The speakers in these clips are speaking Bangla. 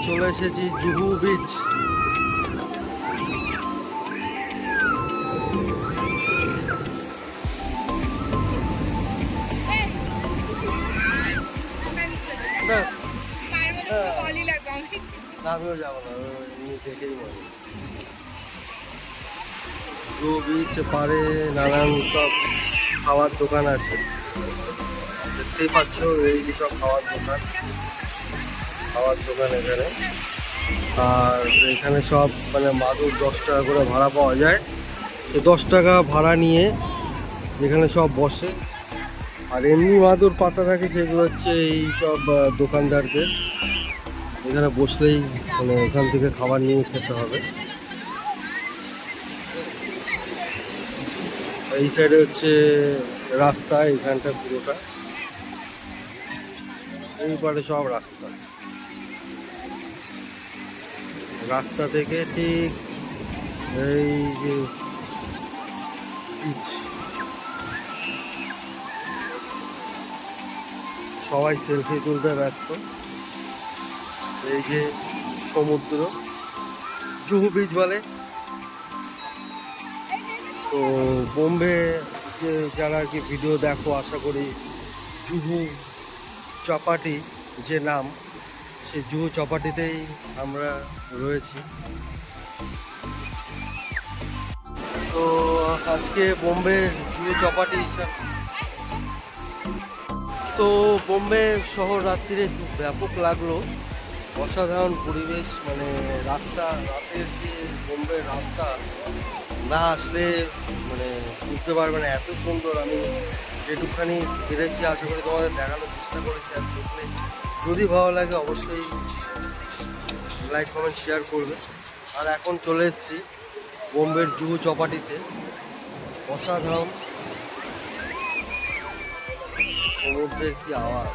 চলে এসেছি জুহু বিচ। আমিও যাবো না, দেখেই মনে। জুহু বিচ পারে নানান সব খাওয়ার দোকান আছে, দেখতেই পাচ্ছ এই সব খাওয়ার দোকান এখানে। আর এখানে সব মানে মাদুর 10 টাকা করে ভাড়া পাওয়া যায়, তো 10 টাকা ভাড়া নিয়ে যেখানে সব বসে। আর এমনি মাদুর পাতা থাকে সেগুলো হচ্ছে এই সব দোকানদারদের। এখানে বসলেই মানে এখান থেকে খাবার নিয়ে খেতে হবে। এই সাইডে হচ্ছে রাস্তা, এইখানটা পুরোটা, এই পারে সব রাস্তা থেকে ঠিক এই যে বিচ, সবাই সেলফি তুলতে ব্যস্ত। এই যে সমুদ্র, জুহু বিচ বলে। তো বোম্বে যে যারা আর কি ভিডিও দেখো, আশা করি জুহু চপাটি যে নাম, সেই জুহু চপাটিতেই আমরা রয়েছি। তো আজকে বোম্বে জুহু চপাটি তো বোম্বে শহর রাত্রিরে ব্যাপক লাগলো, অসাধারণ পরিবেশ। মানে রাতের যে বোম্বের রাস্তা না আসলে মানে বুঝতে পারবে না, এত সুন্দর। আমি যেটুকখানি পেরেছি আশা করি তোমাদের দেখানোর চেষ্টা করেছি। আর দেখলে যদি ভালো লাগে অবশ্যই লাইক কমেন্ট শেয়ার করবে। আর এখন চলে এসেছি বোম্বের জুহু চপাটিতে, অসাধারণ সমুদ্রের কি আওয়াজ।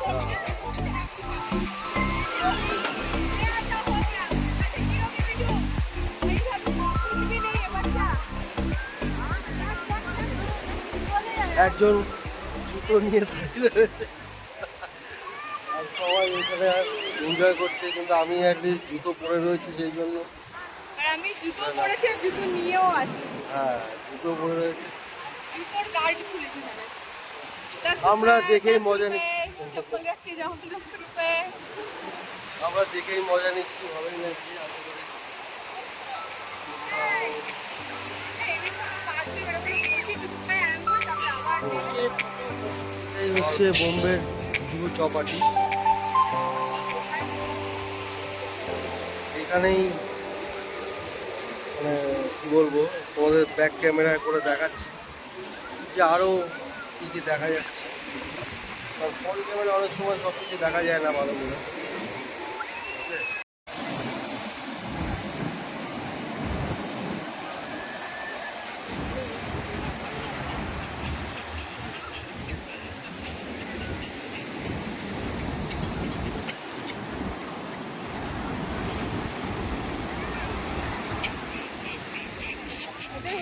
একজন জুতো নিয়ে দাঁড়িয়ে রয়েছে আর সবাই এখানে এনজয় করছে, কিন্তু আমি অ্যাটলিস্ট জুতো পরে রয়েছি সেই জন্য। আর আমি জুতো পরেছি আর জুতো নিয়েও আছি। হ্যাঁ, জুতো পরে রয়েছে। জুতোর গার্ড খুলেছে না, আমরা দেখেই মজা নিচ্ছি। চপ্পল রাখতে যাও 10 রুপয়ে। আমরা দেখেই মজা নিচ্ছি, ভালোই লাগছে। আশা করি এই হচ্ছে বোম্বের জুহু চপাটি। এখানেই মানে কী বলবো, তোমাদের ব্যাক ক্যামেরায় করে দেখাচ্ছি যে আরও কী কী দেখা যাচ্ছে। কারণ ফ্রন্ট ক্যামেরা অনেক সময় সব কিছু দেখা যায় না ভালো করে।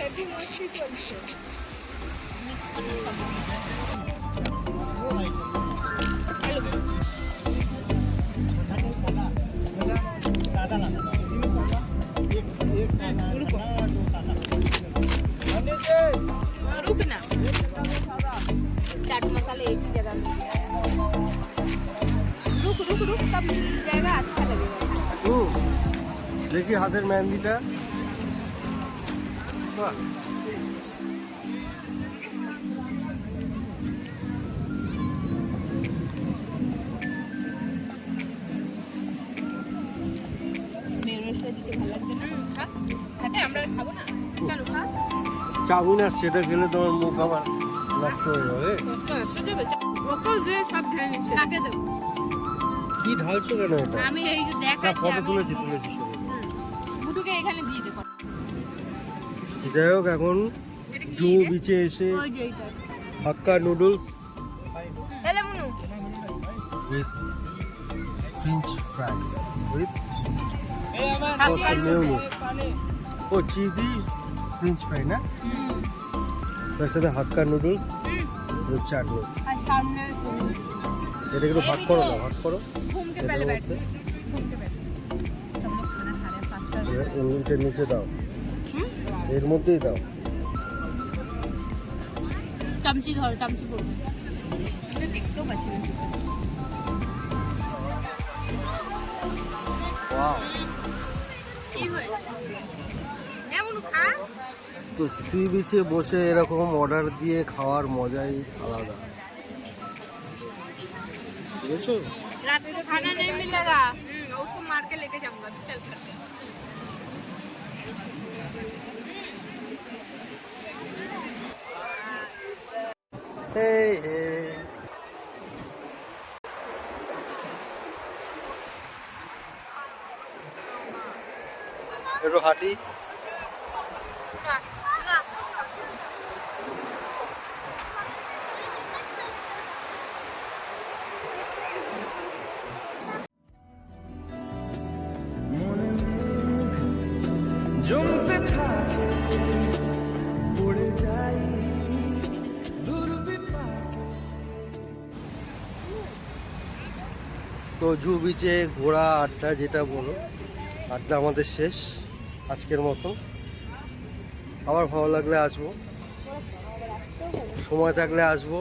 হেভি মস্তি চলছে। रुक ना, चाट मसाला एक ही जगह मिल रुक रुक रुक, सब मिल जाएगा, अच्छा लगेगा। দেখি হাতের মেহেন্দিটা। বাহ, আমরা খাবো না, চলো খা। চাউমিন আসছে, এটা খেলে তোমার মুখ আবার নষ্ট হয়ে যাবে। সব ঢেলে নিচ্ছে, কাকে দেবো? কি ঢালছো কেন এটা? আমি এই যে দেখাচ্ছি, ফটো আমি তুলেছি। বুটুকে এখানে দিয়ে দে। যাই হোক, এখন জুহু বিচে এসে ওই যে এইটা হাক্কা নুডলস এলে Munu with French fry with খাচ্ছি। ও চিজি ফ্রেঞ্চ ফ্রাই না, তার সাথে হাক্কা নুডলস চাটনি। আর সামনে এটা একটু ভাগ করো না, ভাগ করো। ঘুমকে পেলে बैठ घूमके बैठ এটার নিচে দাও, হুম এর মধ্যেই দাও। চামচি ধরো, চামচি পড়বে। আমি তো দেখতেও পাচ্ছি না। ওয়াও। কি হয়েছে? এমন খা। তো সি বিচে বসে এরকম অর্ডার দিয়ে খাওয়ার মজাই আলাদা, বুঝেছো? रात को खाना नहीं मिलेगा। उसको मार के लेके जाऊंगा अभी, चल कर। এই এই। একটু হাঁটি। ना, ना। জমতে থাকে পড়ে যাই দুর্বিপাকে। তো জু বিচে ঘোরা আড্ডা যেটা বলো, আড্ডা আমাদের শেষ আজকের মতো। আবার ভালো লাগলে আসবো, সময় থাকলে আসবো।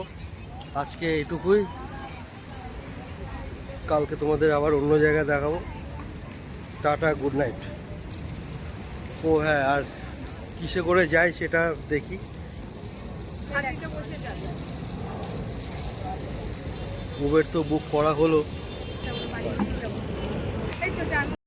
আজকে এইটুকুই, কালকে তোমাদের আবার অন্য জায়গায় দেখাবো। Tata, good night. ও হ্যাঁ, আর কিসে করে যাই সেটা দেখি। গাড়িতে বসে যাবে। উবের তো বুক করা হলো। এই তো জানো।